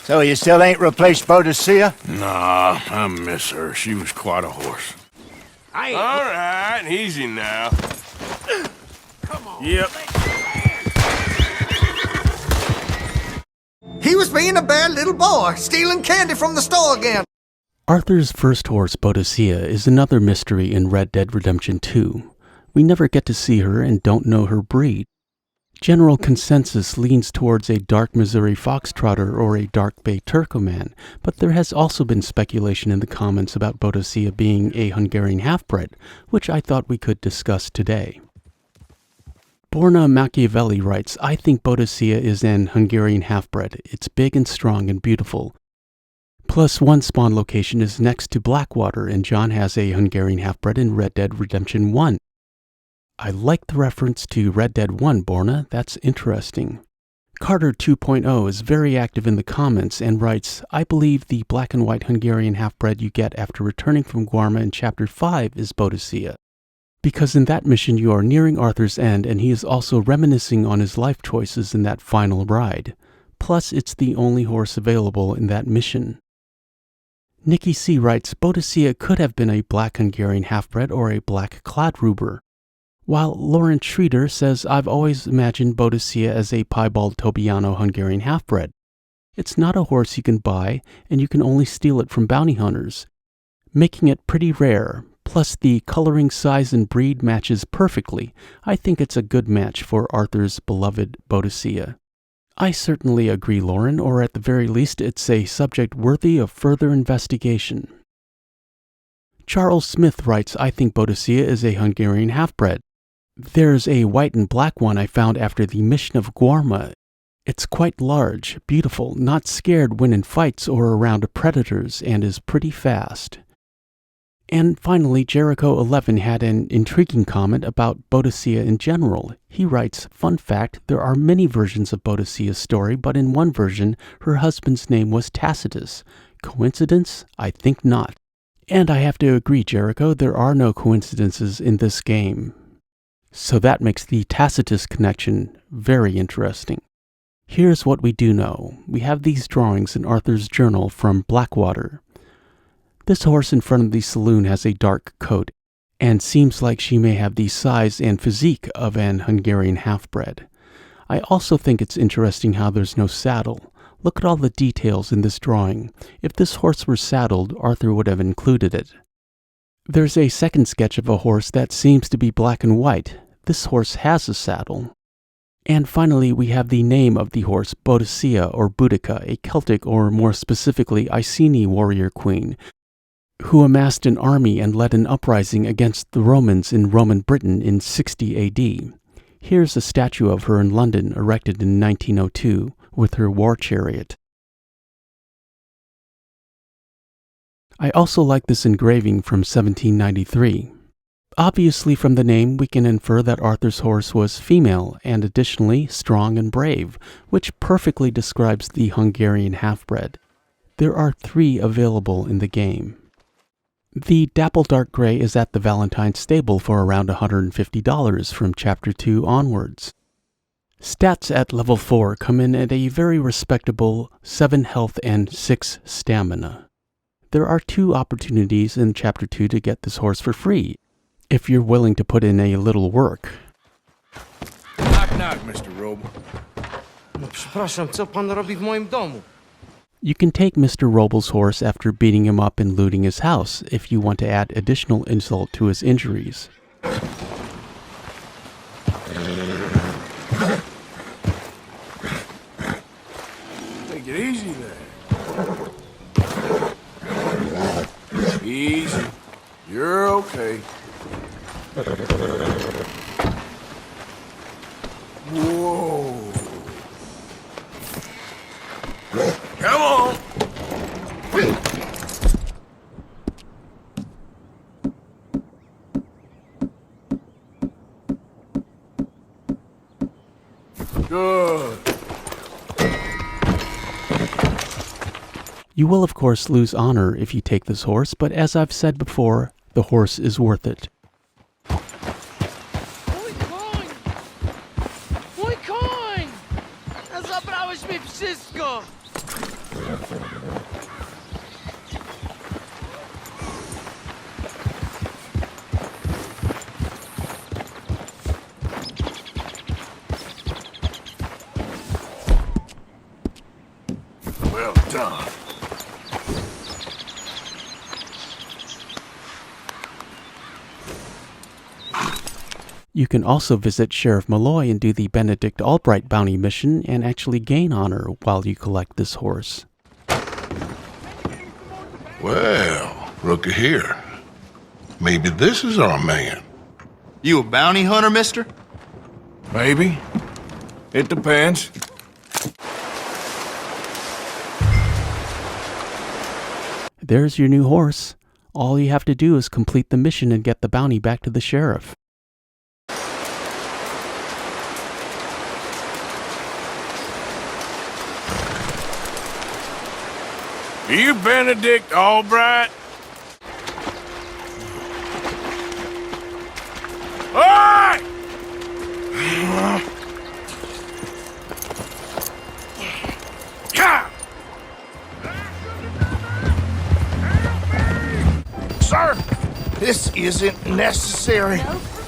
So you still ain't replaced Boadicea? Nah, I miss her. She was quite a horse. All right, easy now. Come on. Yep. He was being a bad little boy, stealing candy from the store again. Arthur's first horse, Boadicea, is another mystery in Red Dead Redemption 2. We never get to see her and don't know her breed. General consensus leans towards a dark Missouri foxtrotter or a dark bay Turcoman, but there has also been speculation in the comments about Boadicea being a Hungarian halfbred, which I thought we could discuss today. Borna Machiavelli writes, I think Boadicea is an Hungarian halfbred. It's big and strong and beautiful. Plus, one spawn location is next to Blackwater, and John has a Hungarian halfbred in Red Dead Redemption 1. I like the reference to Red Dead 1, Borna. That's interesting. Carter 2.0 is very active in the comments and writes, I believe the black and white Hungarian halfbred you get after returning from Guarma in Chapter 5 is Boadicea. Because in that mission you are nearing Arthur's end and he is also reminiscing on his life choices in that final ride. Plus, it's the only horse available in that mission. Nikki C. writes, Boadicea could have been a black Hungarian halfbred or a black Clodruber. While Lauren Schroeder says, I've always imagined Boadicea as a piebald Tobiano Hungarian halfbred. It's not a horse you can buy, and you can only steal it from bounty hunters, making it pretty rare. Plus, the coloring, size, and breed matches perfectly. I think it's a good match for Arthur's beloved Boadicea. I certainly agree, Lauren, or at the very least, it's a subject worthy of further investigation. Charles Smith writes, I think Boadicea is a Hungarian halfbred. There's a white and black one I found after the mission of Guarma. It's quite large, beautiful, not scared when in fights or around predators, and is pretty fast. And finally, Jericho11 had an intriguing comment about Boadicea in general. He writes, fun fact, there are many versions of Boadicea's story, but in one version, her husband's name was Tacitus. Coincidence? I think not. And I have to agree, Jericho, there are no coincidences in this game. So that makes the Tacitus connection very interesting. Here's what we do know. We have these drawings in Arthur's journal from Blackwater. This horse in front of the saloon has a dark coat, and seems like she may have the size and physique of an Hungarian halfbred. I also think it's interesting how there's no saddle. Look at all the details in this drawing. If this horse were saddled, Arthur would have included it. There's a second sketch of a horse that seems to be black and white. This horse has a saddle. And finally, we have the name of the horse, Boadicea or Boudicca, a Celtic or more specifically Iceni warrior queen, who amassed an army and led an uprising against the Romans in Roman Britain in 60 AD. Here's a statue of her in London, erected in 1902, with her war chariot. I also like this engraving from 1793. Obviously, from the name, we can infer that Arthur's horse was female and additionally strong and brave, which perfectly describes the Hungarian halfbred. There are 3 available in the game. The Dapple Dark Gray is at the Valentine stable for around $150 from Chapter 2 onwards. Stats at level 4 come in at a very respectable 7 health and 6 stamina. There are 2 opportunities in Chapter 2 to get this horse for free, if you're willing to put in a little work. Knock, knock, Mr. Roble. No, przepraszam, co pan robi w moim domu? You can take Mr. Roble's horse after beating him up and looting his house, if you want to add additional insult to his injuries. Take it easy there. Easy. You're okay. Whoa. Come on. Good. You will of course lose honor if you take this horse, but as I've said before, the horse is worth it. Mój koń! Mój koń! Zabrałeś mi wszystko! Well done. You can also visit Sheriff Malloy and do the Benedict Albright bounty mission and actually gain honor while you collect this horse. Well, looky here. Maybe this is our man. You a bounty hunter, mister? Maybe. It depends. There's your new horse. All you have to do is complete the mission and get the bounty back to the sheriff. You Benedict Albright? All right! Sir, this isn't necessary.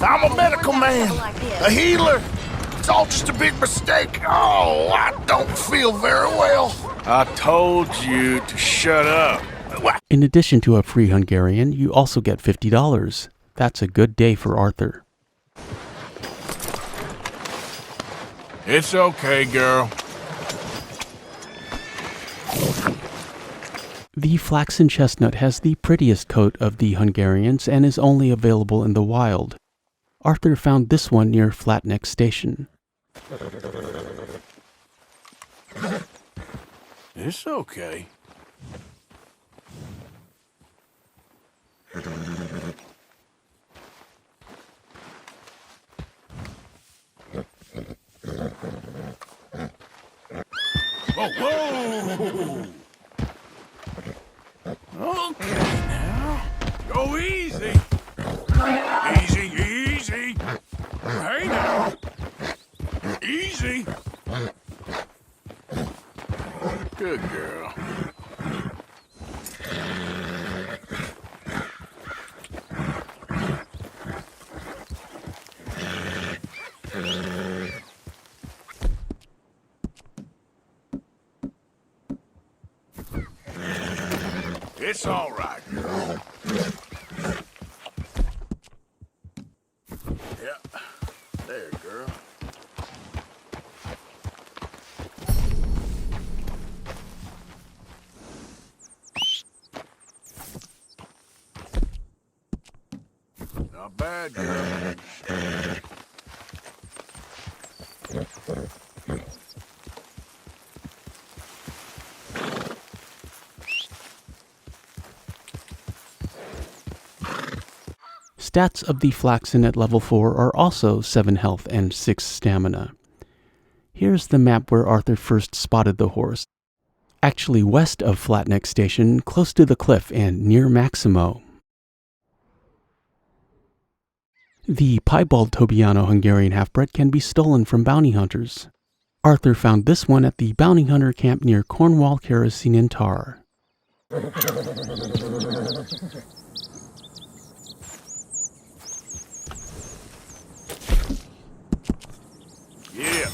I'm a medical man, a healer. It's all just a big mistake. Oh, I don't feel very well. I told you to shut up. In addition to a free Hungarian, you also get $50. That's a good day for Arthur. It's okay, girl. The flaxen chestnut has the prettiest coat of the Hungarians and is only available in the wild. Arthur found this one near Flatneck Station. It's okay. Whoa! Okay now. Go easy. Easy, easy. Hey now. Easy. Good girl. It's all right, girl. Yeah. There, girl. Not bad, girl. Stats of the Flaxen at level 4 are also 7 health and 6 stamina. Here's the map where Arthur first spotted the horse. Actually west of Flatneck Station, close to the cliff and near Maximo. The piebald Tobiano Hungarian Halfbred can be stolen from bounty hunters. Arthur found this one at the bounty hunter camp near Cornwall Kerosene and Tar. Yeah.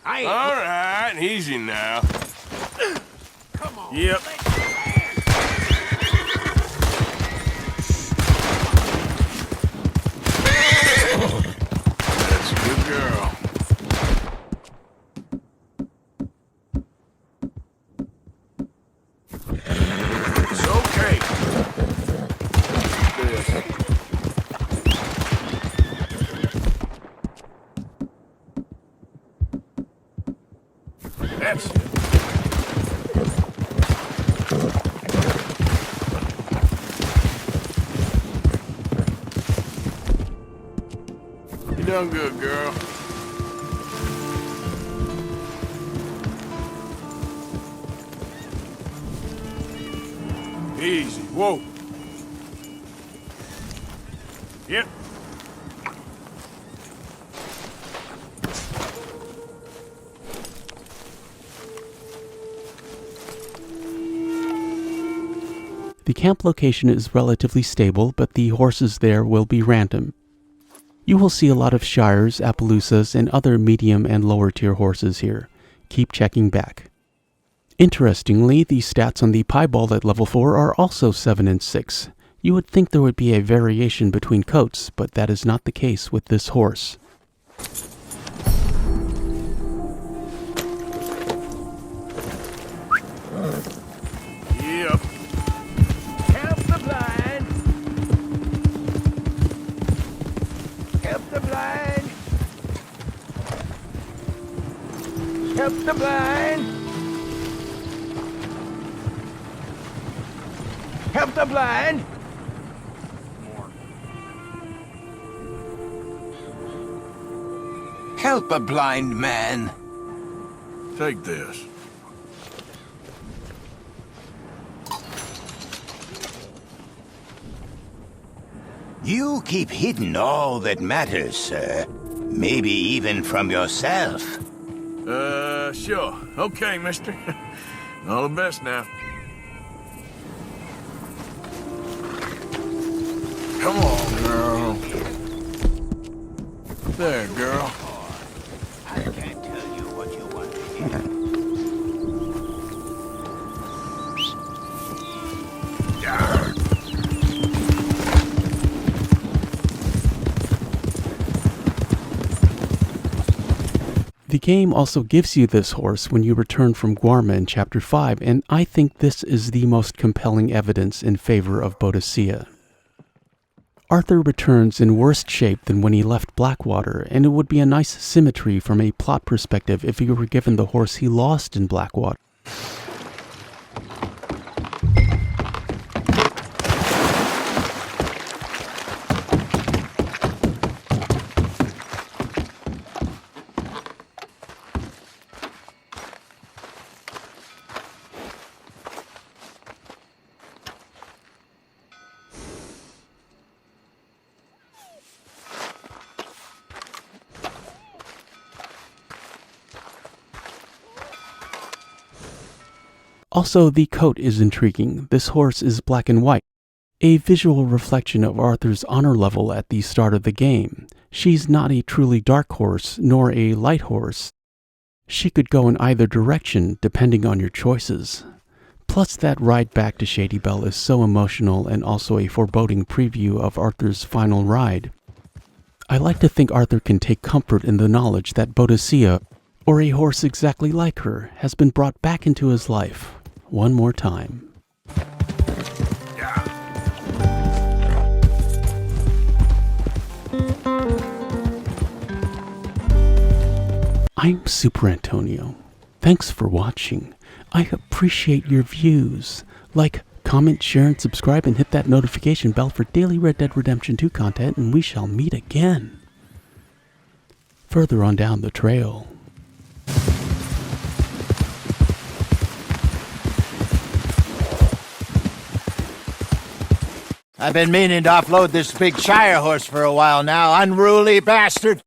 All right, easy now. Come on. Yep. That's a good girl. It's okay. That's it. You done good, girl. Easy. Whoa. Yep. The camp location is relatively stable, but the horses there will be random. You will see a lot of Shires, Appaloosas, and other medium and lower tier horses here. Keep checking back. Interestingly, the stats on the piebald at level 4 are also 7 and 6. You would think there would be a variation between coats, but that is not the case with this horse. Yep. Help the blind. Help the blind. Help the blind. Help the blind. Help a blind man. Take this. You keep hidden all that matters, sir. Maybe even from yourself. Sure. Okay, mister. All the best now. Come on, girl. There, girl. I can't tell you what you want to hear. The game also gives you this horse when you return from Guarma in Chapter 5, and I think this is the most compelling evidence in favor of Boadicea. Arthur returns in worse shape than when he left Blackwater, and it would be a nice symmetry from a plot perspective if he were given the horse he lost in Blackwater. Also, the coat is intriguing. This horse is black and white, a visual reflection of Arthur's honor level at the start of the game. She's not a truly dark horse, nor a light horse. She could go in either direction, depending on your choices. Plus, that ride back to Shady Belle is so emotional and also a foreboding preview of Arthur's final ride. I like to think Arthur can take comfort in the knowledge that Boadicea, or a horse exactly like her, has been brought back into his life one more time. I'm Super Antonio. Thanks for watching. I appreciate your views. Like, comment, share, and subscribe, and hit that notification bell for daily Red Dead Redemption 2 content, and we shall meet again further on down the trail. I've been meaning to offload this big Shire horse for a while now. Unruly bastard.